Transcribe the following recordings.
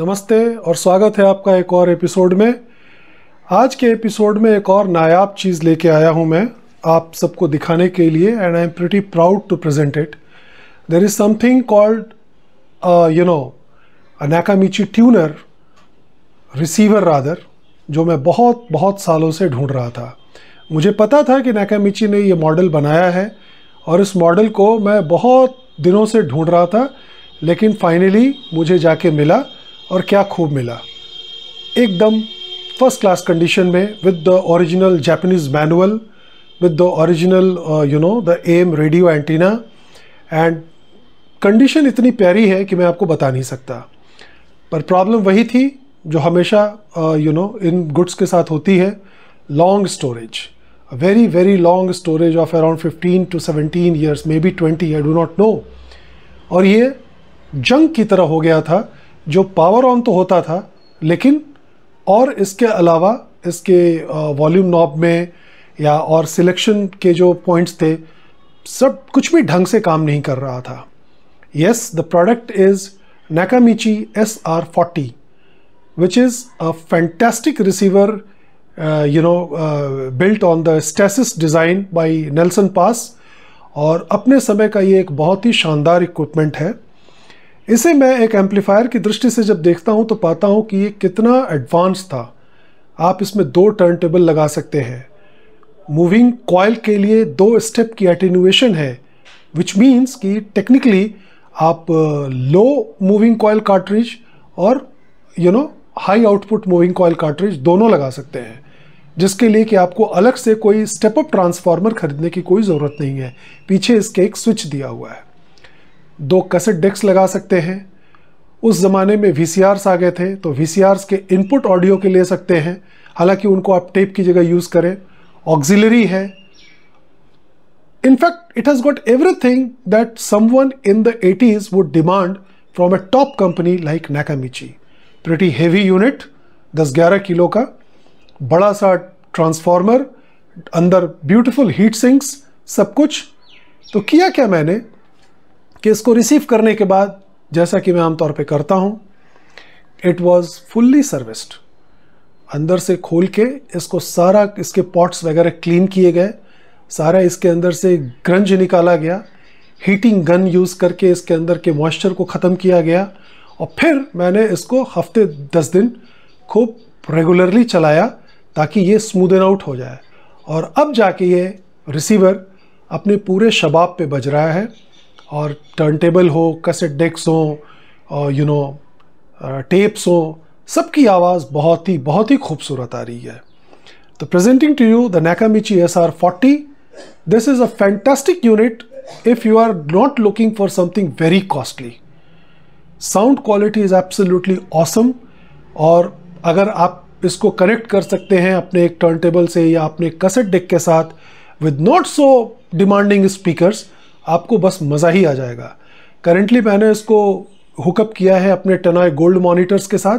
नमस्ते और स्वागत है आपका एक और एपिसोड में। आज के एपिसोड में एक और नायाब चीज़ लेके आया हूँ मैं आप सबको दिखाने के लिए, and I am pretty proud to present it. There is something called a Nakamichi tuner receiver rather, जो मैं बहुत सालों से ढूंढ रहा था। मुझे पता था कि नाकामिची ने ये मॉडल बनाया है और इस मॉडल को मैं बहुत दिनों से ढूंढ रहा था, लेकिन फाइनली मुझे जाके मिला और क्या खूब मिला। एकदम फर्स्ट क्लास कंडीशन में, with the original Japanese manual, with the original the M radio antenna, and condition इतनी प्यारी है कि मैं आपको बता नहीं सकता। पर प्रॉब्लम वही थी जो हमेशा इन गुड्स के साथ होती है, long storage, very long storage of around 15 to 17 years, may be 20, I do not know. और ये जंक की तरह हो गया था, जो पावर ऑन तो होता था, लेकिन और इसके अलावा इसके वॉल्यूम नॉब में या और सिलेक्शन के जो पॉइंट्स थे, सब कुछ भी ढंग से काम नहीं कर रहा था। Yes, the product is Nakamichi SR40, which is a fantastic receiver built on the Stasis design by Nelson Pass, और अपने समय का ये एक बहुत ही शानदार इक्विपमेंट है। इसे मैं एक एम्पलीफायर की दृष्टि से जब देखता हूँ तो पाता हूँ कि ये कितना एडवांस था। आप इसमें 2 टर्न टेबल लगा सकते हैं। मूविंग कॉयल के लिए 2 स्टेप की एटेन्यूएशन है, विच मीन्स कि टेक्निकली आप लो मूविंग कॉयल कार्ट्रिज और high output moving coil cartridge दोनों लगा सकते हैं, जिसके लिए कि आपको अलग से कोई स्टेप अप ट्रांसफार्मर खरीदने की कोई ज़रूरत नहीं है। पीछे इसके एक स्विच दिया हुआ है। 2 कैसेट डेक्स लगा सकते हैं। उस ज़माने में VCRs आ गए थे, तो VCRs के इनपुट ऑडियो के ले सकते हैं, हालांकि उनको आप टेप की जगह यूज़ करें। ऑक्सिलरी है। In fact it has got everything that someone in the 80s would demand from a top company like Nakamichi. Pretty heavy unit, 10-11 kilo का बड़ा सा ट्रांसफार्मर, अंदर ब्यूटीफुल हीट सिंक्स, सब कुछ। तो किया क्या मैंने कि इसको रिसीव करने के बाद, जैसा कि मैं आमतौर पे करता हूँ, इट वाज फुल्ली सर्विस्ड। अंदर से खोल के इसको सारा, इसके पॉट्स वगैरह क्लीन किए गए, सारा इसके अंदर से ग्रंज निकाला गया, हीटिंग गन यूज़ करके इसके अंदर के मॉइस्चर को ख़त्म किया गया, और फिर मैंने इसको हफ्ते 10 दिन खूब रेगुलरली चलाया ताकि ये स्मूदन आउट हो जाए। और अब जाके ये रिसीवर अपने पूरे शबाब पे बज रहा है, और टर्न टेबल हो, कैसेट डेक्स हो, टेप्स हो, सबकी आवाज़ बहुत ही खूबसूरत आ रही है। तो presenting to you the Nakamichi SR40। This is a fantastic unit if you are not looking for something very costly. Sound quality is absolutely awesome, और अगर आप इसको कनेक्ट कर सकते हैं अपने एक टर्न टेबल से या अपने कैसेट डेक के साथ with not so demanding speakers, आपको बस मज़ा ही आ जाएगा। करेंटली मैंने इसको हुकअप किया है अपने टेनॉय गोल्ड मॉनिटर्स के साथ,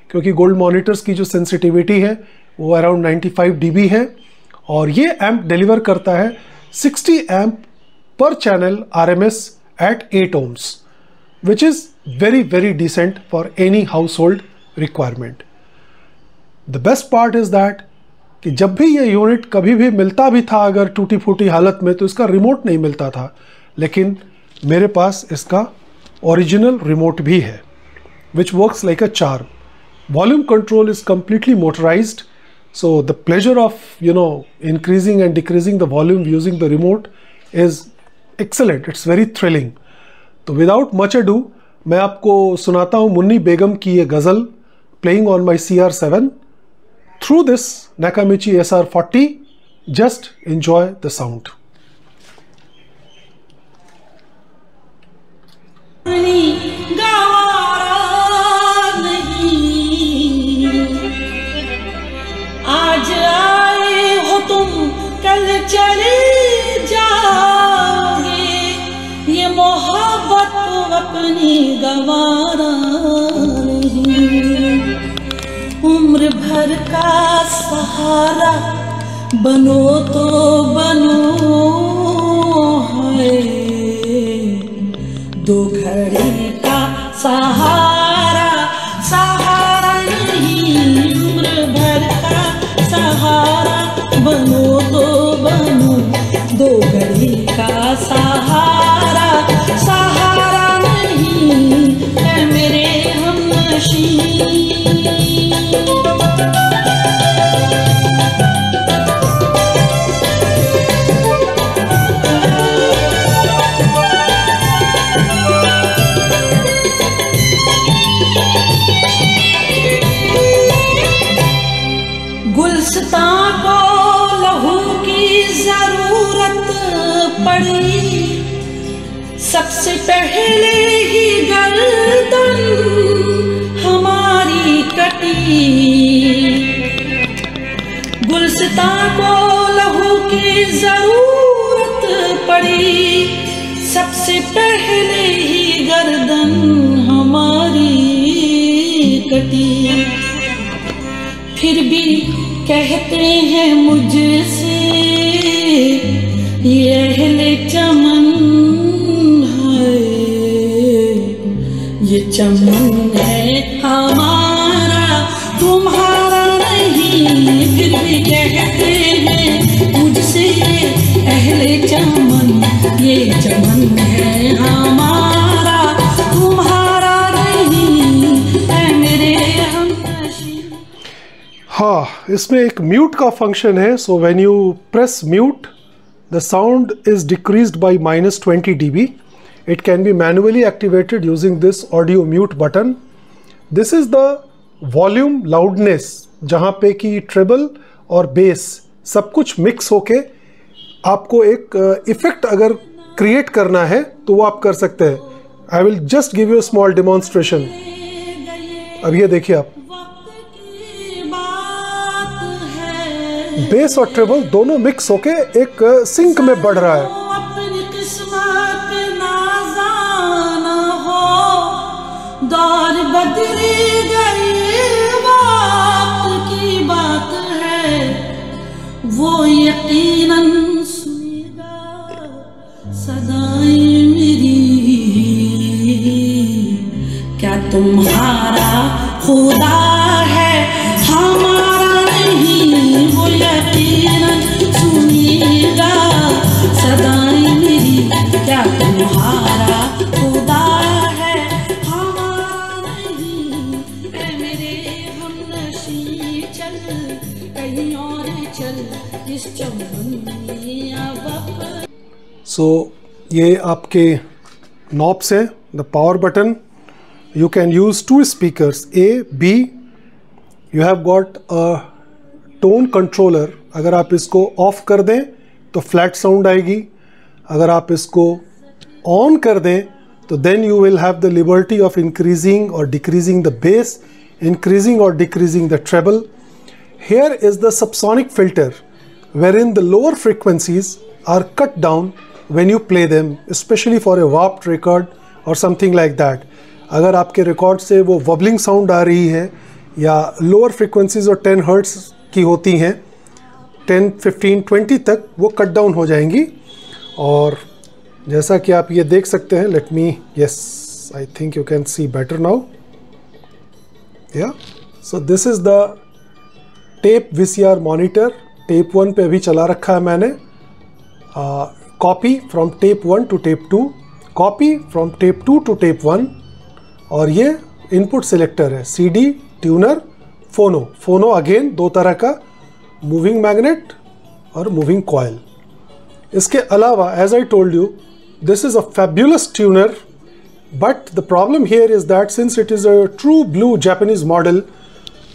क्योंकि गोल्ड मॉनिटर्स की जो सेंसिटिविटी है वो अराउंड 95 dB है, और ये एम्प डिलीवर करता है 60 एम्प पर channel RMS at 8 ohms, which is very decent for any household requirement. The best part is that कि जब भी ये यूनिट कभी भी मिलता भी था अगर टूटी फूटी हालत में, तो इसका रिमोट नहीं मिलता था, लेकिन मेरे पास इसका ओरिजिनल रिमोट भी है, which works like a charm. Volume control is completely motorised, so the pleasure of increasing and decreasing the volume using the remote is excellent, it's very thrilling. तो विदाउट मच अडू मैं आपको सुनाता हूँ मुन्नी बेगम की ये गज़ल, playing on my CR7 through this Nakamichi SR40. Just enjoy the sound. आज आए हो तुम, कल चले जाओगे, ये मोहब्बत अपनी गवारा नहीं। उम्र भर का सहारा बनो तो बनो, है 2 घड़ी का सहारा। उम्र भर का सहारा बनो तो बनो, दो घड़ी का सहारा, सहारा नहीं है मेरे हमनशीं। गुलस्तां को लहू की जरूरत पड़ी, सबसे पहले ही गर्दन हमारी कटी। गुलस्तां को लहू की जरूरत पड़ी, सबसे पहले ही गर्दन हमारी कटी। फिर भी कहते हैं मुझसे ये अहले चमन है, ये चमन है हमारा तुम्हारा नहीं। फिर भी कहते हैं मुझसे ये अहले चमन, ये चमन है हमारा तुम्हारा नहीं है मेरे हमनशीं। हाँ, इसमें एक म्यूट का फंक्शन है। So when you press mute the sound is decreased bye -20 dB. It can be manually activated using this audio mute button. This is the volume loudness, जहाँ पे कि ट्रेबल और बेस सब कुछ मिक्स होके आपको एक इफेक्ट अगर क्रिएट करना है तो वो आप कर सकते हैं। I will just give you a small demonstration. अब ये देखिए आप, बेस और ट्रेबल दोनों मिक्स होके एक सिंक में बढ़ रहा है। अपनी किस्मत नाज़ाना हो, दौर बदली गई वक्त की बात है, वो यकीनन सुनेगा सदाएं मेरी। क्या तुम्हारा खुदा है हमारा नहीं, वो यकीनन सुनेगा सदाएं मेरी। क्या तुम्हारा खुदा है हमारा नहीं है मेरे हमनशीं। चल कहीं और चल इस चमन में अब। सो ये आपके नॉब्स हैं, the power button. You can use two speakers, A, B. You have got a tone controller. अगर आप इसको ऑफ कर दें तो फ्लैट साउंड आएगी, अगर आप इसको ऑन कर दें तो then you will have the liberty of increasing or decreasing the bass, increasing or decreasing the treble. Here is the subsonic filter, wherein the lower frequencies are cut down when you play them, especially for a warped record or something like that. अगर आपके record से वो वबलिंग sound आ रही है या lower frequencies और 10 hertz की होती हैं, 10, 15, 20 तक वो कट डाउन हो जाएंगी। और जैसा कि आप ये देख सकते हैं, let me, yes, I think you can see better now. Yeah so this is the tape VCR monitor. Tape 1 पे अभी चला रखा है मैंने। Copy from tape 1 to tape 2, copy from tape 2 to tape 1। और ये इनपुट सिलेक्टर है, CD, tuner, phono. Phono again दो तरह का, मूविंग मैग्नेट और मूविंग कॉयल। इसके अलावा as I told you, this is a fabulous tuner, but the problem here is that since it is a true blue Japanese model,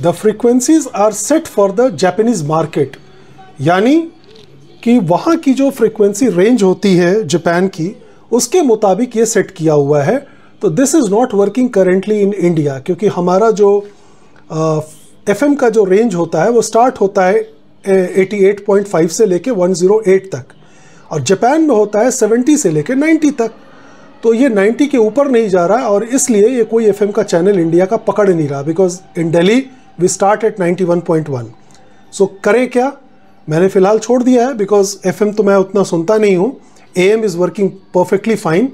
the frequencies are set for the Japanese market. यानी कि वहाँ की जो frequency range होती है Japan की, उसके मुताबिक ये सेट किया हुआ है। तो this is not working currently in India, क्योंकि हमारा जो FM का जो रेंज होता है वो स्टार्ट होता है 88.5 से लेके 108 तक, और जापान में होता है 70 से लेके 90 तक। तो ये 90 के ऊपर नहीं जा रहा है, और इसलिए ये कोई FM का चैनल इंडिया का पकड़ नहीं रहा, because in Delhi we start at 91.1। So करें क्या, मैंने फ़िलहाल छोड़ दिया है, बिकॉज FM तो मैं उतना सुनता नहीं हूँ। AM is working perfectly fine.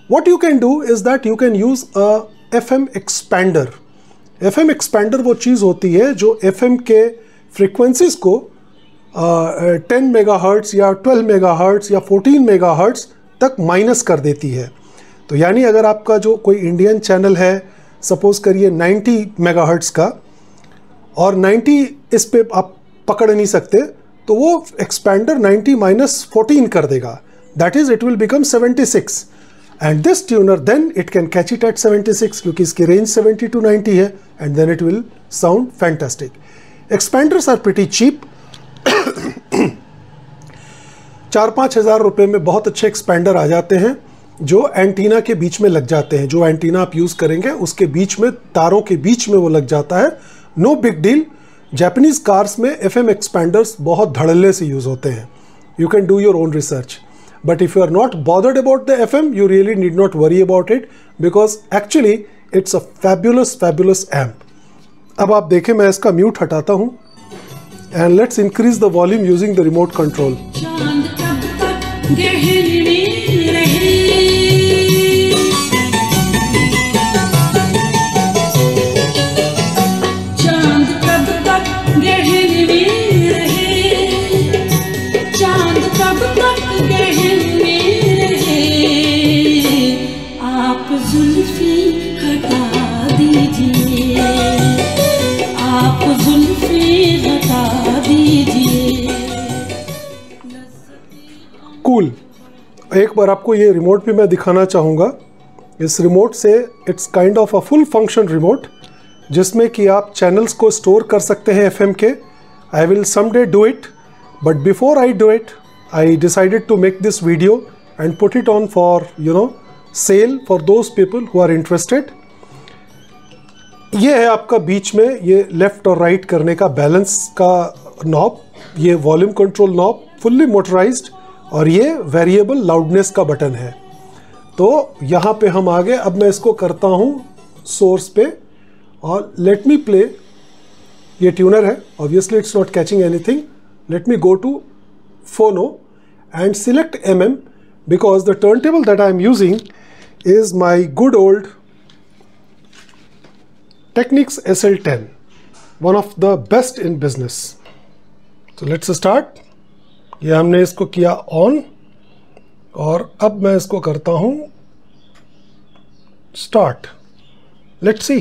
What you can do is that you can use a FM expander. FM expander वो चीज़ होती है जो FM के फ्रीक्वेंसीज को 10 मेगाहर्ट्ज़ या 12 मेगाहर्ट्ज़ या 14 मेगाहर्ट्ज़ तक माइनस कर देती है। तो यानी अगर आपका जो कोई इंडियन चैनल है, सपोज करिए 90 मेगाहर्ट्ज़ का, और 90 इस पे आप पकड़ नहीं सकते, तो वो एक्सपेंडर 90 माइनस 14 कर देगा, that is it will become 76, and this tuner then it can catch it at 76 क्योंकि इसकी रेंज 70 to 90 है, and then it will sound fantastic. Expanders are pretty cheap. 4-5 हज़ार रुपये में बहुत अच्छे एक्सपेंडर आ जाते हैं जो एंटीना के बीच में लग जाते हैं। जो एंटीना आप यूज़ करेंगे उसके बीच में, तारों के बीच में वो लग जाता है, no big deal. Japanese cars में FM एक्सपेंडर्स बहुत धड़ल्ले से यूज़ होते हैं। You can do your own research, but if you are not bothered about the FM, you really need not worry about it because actually it's a fabulous amp. अब आप देखें, मैं इसका म्यूट हटाता हूँ, and let's increase the volume using the remote control. चांद कब तक गहरे में रहे, चांद कब तक गहरे में रहे, चांद कब तक गहरे में रहे, आप जुल्फी हटा दीजिए, आप जुल्फी हटा दीजिए। कूल। एक बार आपको ये रिमोट भी मैं दिखाना चाहूँगा। इस रिमोट से it's kind of a full function remote जिसमें कि आप चैनल्स को स्टोर कर सकते हैं FM के। I will someday do it, but before I do it I decided to make this video and put it on for sale for those people who are interested. ये है आपका बीच में ये लेफ़्ट और राइट करने का balance का knob, ये volume control knob fully motorised, और ये वेरिएबल लाउडनेस का बटन है। तो यहाँ पे हम आ गए। अब मैं इसको करता हूँ सोर्स पे, और लेट मी प्ले। ये ट्यूनर है, obviously it's not catching anything. Let me go to phono and select MM because the turntable that I am using is my good old Technics SL10, one of the best in business. So let's start. ये हमने इसको किया on, और अब मैं इसको करता हूँ स्टार्ट। Let's see.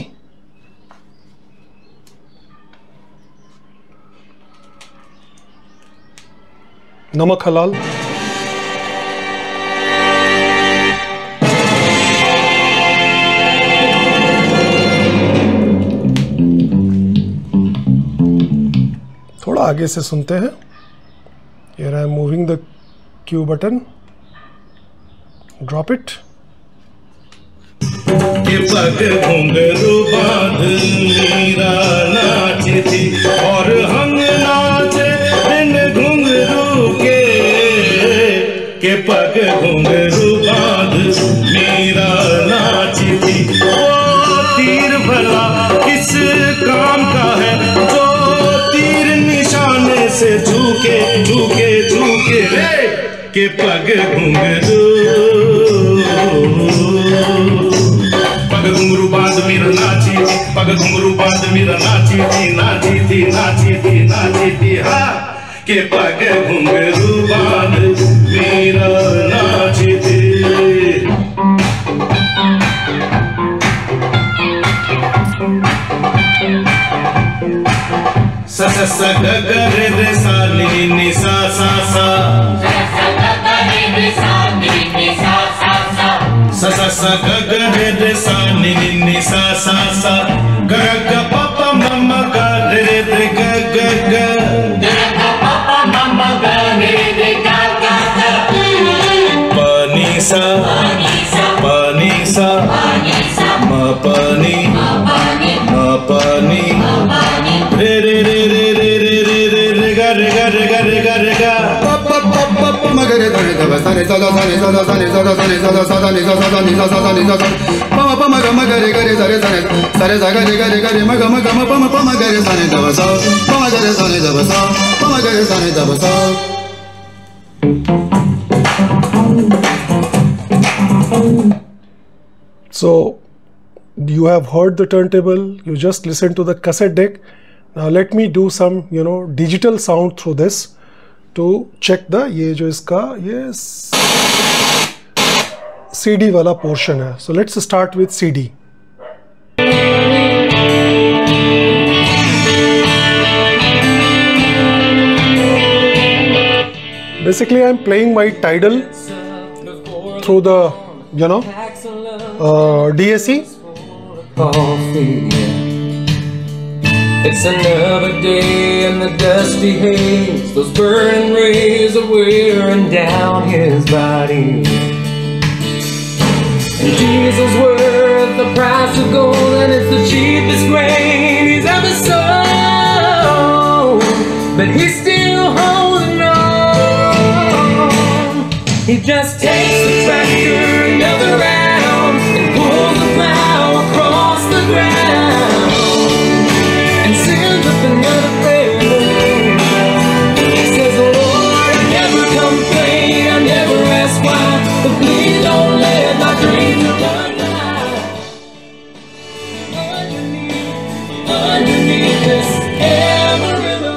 नमक हलाल। थोड़ा आगे से सुनते हैं। Here I am moving the Q button. Drop it. के पग घुंघरू बांध मीरा नाचती और हम नाचे बिन घुंघरू के पग घुंघरू बांध मीरा नाचती। वो तीर भला किस काम का है जो तीर निशाने से झुके झुके झुके रे के पग घुंघरू। पग घुंघरू बांध मीरा नाची थी, पग घुंघरू बांध मीरा नाची थी, नाची थी नाची थी नाची थी हाँ के पग घुंघरू बांध मीरा नाची थी। सा सा सा ग ग रे रे सा नि नि सा सा सा सा ग ग रे रे सा नि नि सा सा सा सा सा सा ग ग रे रे सा नि नि सा सा सा ग ग प प म म ग रे रे ग ग ग ग ग प प म म ग रे रे ग ग ग प नि सा प नि सा म प नि म प नि रे रे रे रे रे रे रे रे रे गा रे गा रे गा रे गा रे गा प प प प प म ग रे ध रे ध ब सा रे सा दा सा रे सा दा सा रे सा दा सा रे सा दा सा दा नि सा सा दा नि सा सा दा नि सा सा प म प म ग म ग रे ग रे सा रे सा रे सा ग रे ग रे ग रे म ग म ग म प म प म ग रे सा रे ध ब सा प म ग रे सा रे ध ब सा प म ग रे सा रे ध ब सा। So You have heard the turntable, you just listen to the cassette deck. Now let me do some digital sound through this to check the ये जो इसका ये CD वाला portion है. So let's start with CD. Basically, I'm playing my Tidal through the, DAC. It's another day in the dusty haze. Those burning rays are wearing down his body. And diesel's worth the price of gold, and it's the cheapest grain he's ever sold. But he's still holding on. He just takes the tractor another round and pulls the plow across the ground and sends up another prayer. He says, Lord, I never complain, I never ask why, but please don't let my dreams run dry. Underneath this Amarillo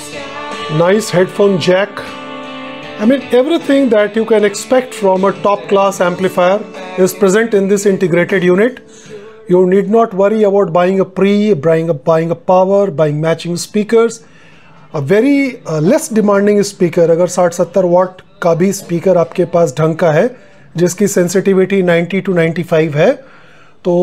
sky. Nice headphone jack. I mean, everything that you can expect from a top-class amplifier is present in this integrated unit. You need not worry about buying a buying a power, buying matching speakers. A very less demanding speaker, अगर 60-70 watt का भी speaker आपके पास ढंग का है, जिसकी sensitivity 90 to 95 है, तो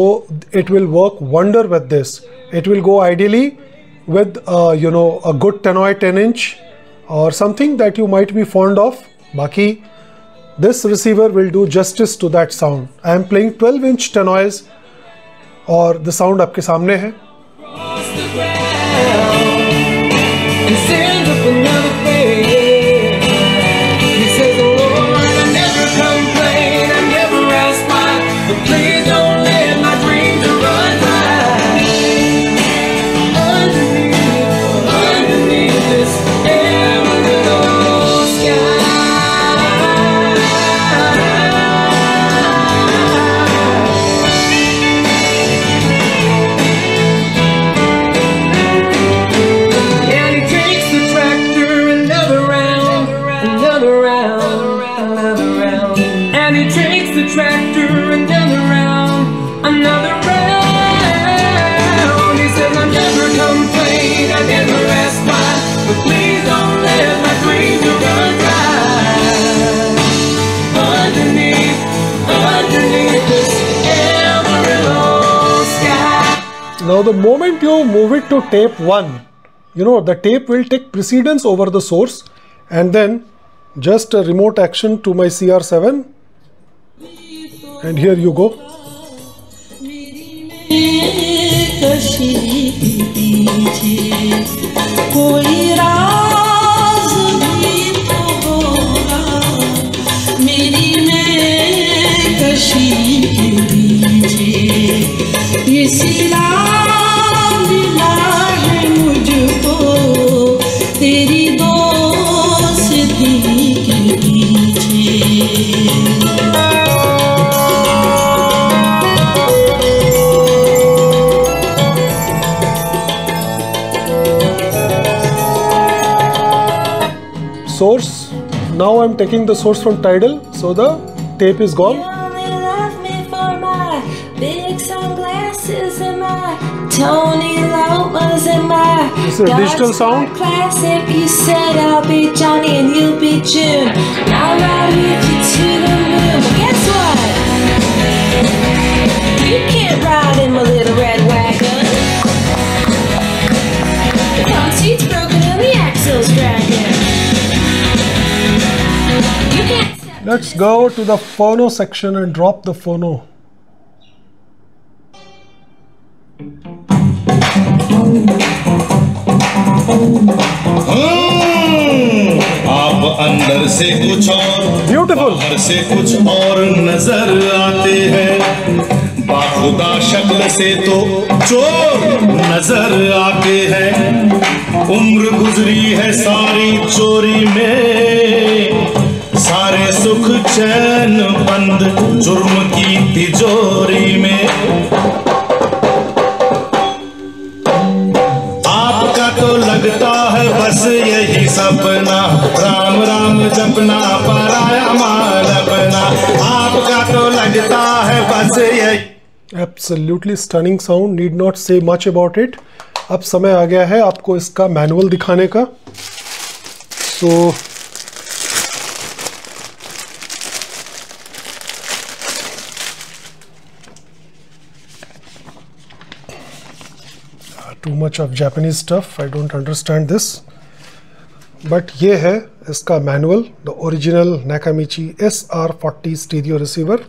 it will work wonder with this. It will go ideally with a good Tannoy 10-inch. or something that you might be fond of. Baki, this receiver will do justice to that sound. I am playing 12-inch Tannoys और the sound आपके सामने है. Now the moment you move it to tape 1, the tape will take precedence over the source, and then just a remote action to my CR7, and here you go. Source. Now I'm taking the source from Tidal, so the tape is gone. This is a digital sound. Classic. You said I'll be Johnny and you'll be June. I'll ride with you to the moon. But guess what? You can't ride in my little red wagon. The car seat's broken and the axle's dragging. Let's go to the phono section and drop the phono. आप अंदर से कुछ और Beautiful. बाहर से कुछ और नजर आते हैं, बाखुदा शक्ल से तो चोर नजर आते हैं। उम्र गुजरी है सारी चोरी में, सारे सुख चैन बंद जुर्म की तिजोरी में। आपका तो लगता है बस यही सपना, राम राम जपना पराया माल अपना, आपका तो लगता है बस यही। Absolutely stunning sound, need not say much about it. अब समय आ गया है आपको इसका मैनुअल दिखाने का। So too much of Japanese stuff, I don't understand this. But ये है इसका manual, the original Nakamichi SR40 stereo receiver.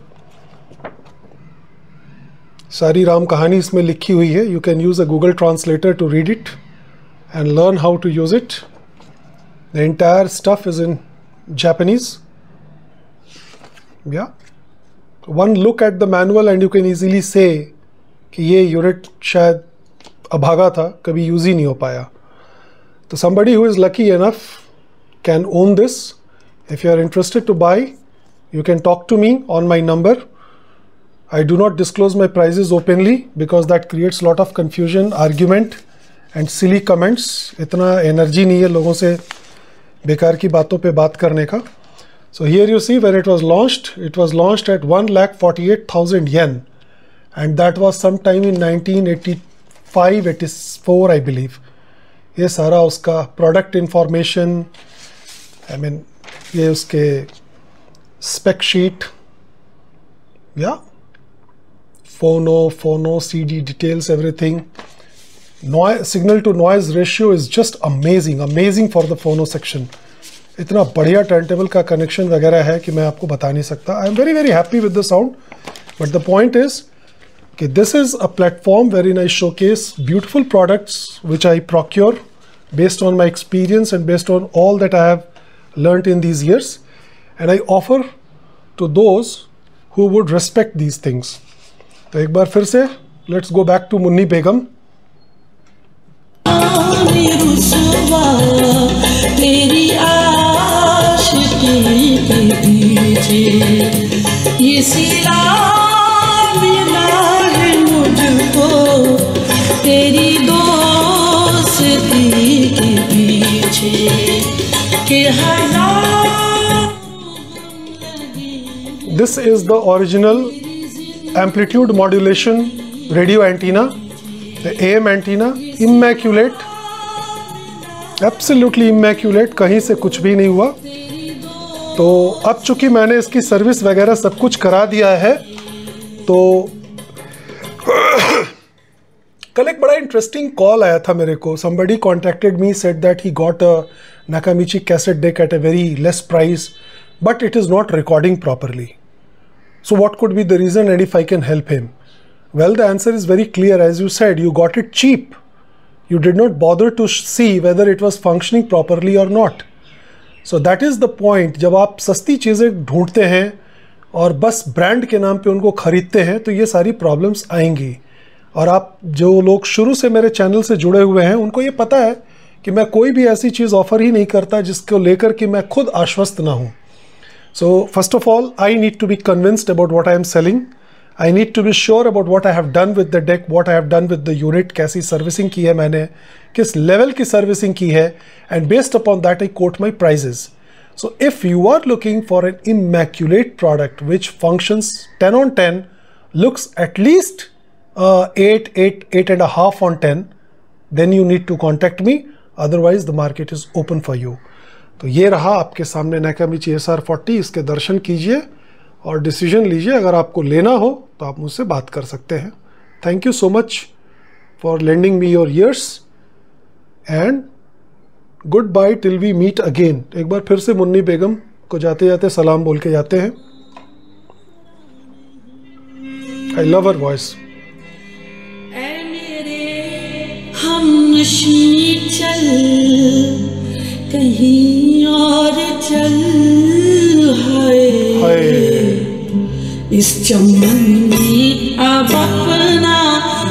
सारी राम कहानी इसमें लिखी हुई है। You can use a Google Translator to read it and learn how to use it. The entire stuff is in Japanese. Yeah. One look at the manual and you can easily say कि ये unit शायद अभागा था, कभी use ही नहीं हो पाया। तो somebody who is lucky enough can own this. If you are interested to buy, you can talk to me on my number. I do not disclose my prices openly because that creates lot of confusion, argument and silly comments. इतना energy नहीं है लोगों से बेकार की बातों पे बात करने का। So here you see when it was launched at 1,48,000 yen and that was sometime in 1985-84 I believe. ये सारा उसका product information, I mean ये उसके spec sheet, yeah. Phono, CD details, everything. Noise, signal to noise ratio is just amazing for the phono section. इतना बढ़िया turntable का connection वगैरह है कि मैं आपको बता नहीं सकता। I am very happy with the sound. But the point is कि this is a platform wherein I showcase beautiful products which I procure based on my experience and based on all that I have learnt in these years, and I offer to those who would respect these things. तो एक बार फिर से let's go back to Munni Begum. तेरी आशिकी के पीछे ये सिला मिला है मुझको, तेरी दोस्ती के पीछे के This is the original amplitude modulation radio antenna, the AM antenna, immaculate, absolutely immaculate, कहीं से कुछ भी नहीं हुआ। तो अब चूंकि मैंने इसकी सर्विस वगैरह सब कुछ करा दिया है, तो कल एक बड़ा इंटरेस्टिंग कॉल आया था मेरे को। somebody contacted me, said that he got a Nakamichi cassette deck at a very less price, but it is not recording properly. So what could be the reason and if I can help him? Well, the answer is very clear. As you said, you got it cheap. You did not bother to see whether it was functioning properly or not. So that is the point. जब आप सस्ती चीज़ें ढूंढते हैं और बस brand के नाम पे उनको खरीदते हैं, तो ये सारी प्रॉब्लम्स आएंगी। और आप जो लोग शुरू से मेरे चैनल से जुड़े हुए हैं, उनको ये पता है कि मैं कोई भी ऐसी चीज़ ऑफ़र ही नहीं करता जिसको लेकर कि मैं खुद आश्वस्त ना हूँ। So first of all, I need to be convinced about what I am selling. I need to be sure about what I have done with the deck, what I have done with the unit, कैसी servicing की है मैंने, किस level की servicing की है, and based upon that I quote my prices. So if you are looking for an immaculate product which functions 10 on 10, looks at least 8.5 on 10, then you need to contact me. Otherwise the market is open for you. तो ये रहा आपके सामने Nakamichi SR40, इसके दर्शन कीजिए और decision लीजिए। अगर आपको लेना हो तो आप मुझसे बात कर सकते हैं। Thank you so much for lending me your ears and goodbye till we meet again. एक बार फिर से मुन्नी बेगम को जाते जाते सलाम बोल के जाते हैं। I love her voice. हम नशी चल कहीं और चल, हाय इस चमन में अब अपना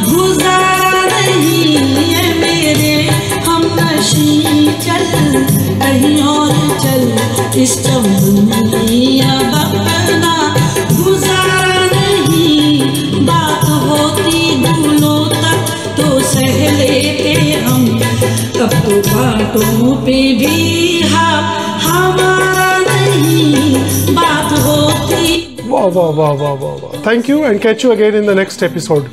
गुजार नहीं है मेरे। हम नशी चल कहीं और चल, इस चमन में अब अपना गुजार नहीं। बात होती दूलों तक तो सह लेते हम बातों बातों पे भी हमारा नहीं बात होती. Wow, wow, wow, wow, wow, wow. Thank you and catch you again in the next episode.